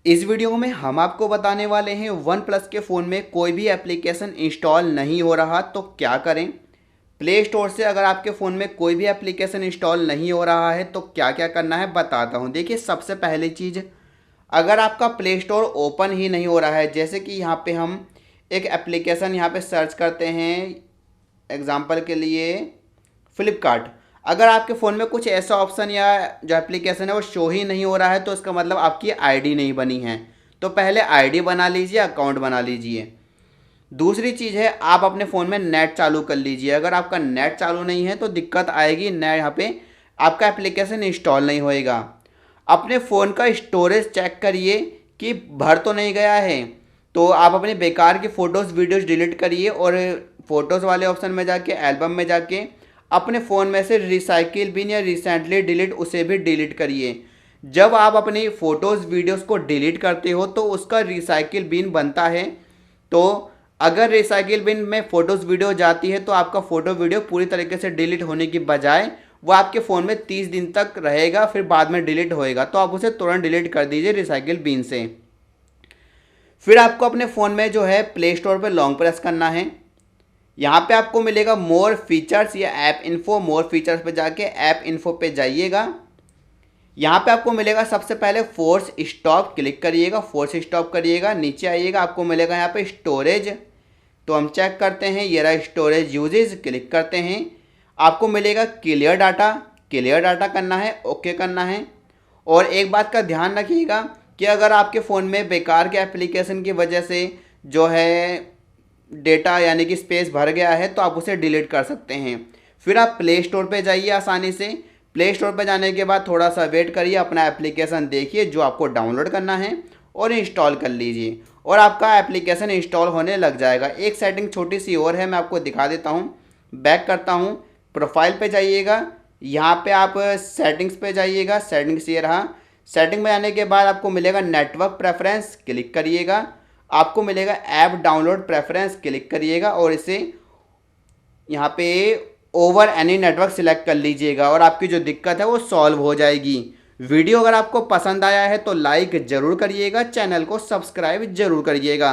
इस वीडियो में हम आपको बताने वाले हैं वन प्लस के फ़ोन में कोई भी एप्लीकेशन इंस्टॉल नहीं हो रहा तो क्या करें। प्ले स्टोर से अगर आपके फ़ोन में कोई भी एप्लीकेशन इंस्टॉल नहीं हो रहा है तो क्या क्या करना है बताता हूं। देखिए, सबसे पहली चीज़, अगर आपका प्ले स्टोर ओपन ही नहीं हो रहा है, जैसे कि यहाँ पे हम एक एप्लीकेशन यहाँ पे सर्च करते हैं, एग्जांपल के लिए फ़्लिपकार्ट। अगर आपके फ़ोन में कुछ ऐसा ऑप्शन या जो एप्लीकेशन है वो शो ही नहीं हो रहा है तो इसका मतलब आपकी आईडी नहीं बनी है। तो पहले आईडी बना लीजिए, अकाउंट बना लीजिए। दूसरी चीज़ है, आप अपने फ़ोन में नेट चालू कर लीजिए। अगर आपका नेट चालू नहीं है तो दिक्कत आएगी, नेट यहाँ पे आपका एप्लीकेशन इंस्टॉल नहीं होएगा। अपने फ़ोन का स्टोरेज चेक करिए कि भर तो नहीं गया है। तो आप अपने बेकार की फ़ोटोज़ वीडियोज़ डिलीट करिए और फ़ोटोज़ वाले ऑप्शन में जाके एल्बम में जाके अपने फ़ोन में से रिसाइकिल बिन या रिसेंटली डिलीट उसे भी डिलीट करिए। जब आप अपनी फ़ोटोज़ वीडियोज़ को डिलीट करते हो तो उसका रिसाइकिल बिन बनता है। तो अगर रिसाइकिल बिन में फ़ोटोज़ वीडियो जाती है तो आपका फ़ोटो वीडियो पूरी तरीके से डिलीट होने की बजाय वो आपके फ़ोन में 30 दिन तक रहेगा, फिर बाद में डिलीट होएगा। तो आप उसे तुरंत डिलीट कर दीजिए रिसाइकिल बिन से। फिर आपको अपने फ़ोन में जो है प्ले स्टोर पर लॉन्ग प्रेस करना है। यहाँ पे आपको मिलेगा मोर फीचर्स या ऐप इन्फो। मोर फीचर्स पे जाके ऐप इन्फो पे जाइएगा। यहाँ पे आपको मिलेगा सबसे पहले फोर्स स्टॉप, क्लिक करिएगा, फोर्स स्टॉप करिएगा। नीचे आइएगा, आपको मिलेगा यहाँ पे स्टोरेज। तो हम चेक करते हैं, ये रहा स्टोरेज यूजेज, क्लिक करते हैं। आपको मिलेगा क्लियर डाटा, क्लियर डाटा करना है, ओके करना है। और एक बात का ध्यान रखिएगा कि अगर आपके फ़ोन में बेकार के एप्लीकेशन की वजह से जो है डेटा यानी कि स्पेस भर गया है तो आप उसे डिलीट कर सकते हैं। फिर आप प्ले स्टोर पे जाइए आसानी से। प्ले स्टोर पे जाने के बाद थोड़ा सा वेट करिए, अपना एप्लीकेशन देखिए जो आपको डाउनलोड करना है और इंस्टॉल कर लीजिए और आपका एप्लीकेशन इंस्टॉल होने लग जाएगा। एक सेटिंग छोटी सी और है, मैं आपको दिखा देता हूँ। बैक करता हूँ, प्रोफाइल पे जाइएगा, यहाँ पे आप सेटिंग्स पे जाइएगा। सेटिंग्स ये रहा। सेटिंग में आने के बाद आपको मिलेगा नेटवर्क प्रेफरेंस, क्लिक करिएगा। आपको मिलेगा ऐप डाउनलोड प्रेफरेंस, क्लिक करिएगा और इसे यहाँ पे ओवर एनी नेटवर्क सिलेक्ट कर लीजिएगा और आपकी जो दिक्कत है वो सॉल्व हो जाएगी। वीडियो अगर आपको पसंद आया है तो लाइक ज़रूर करिएगा, चैनल को सब्सक्राइब ज़रूर करिएगा।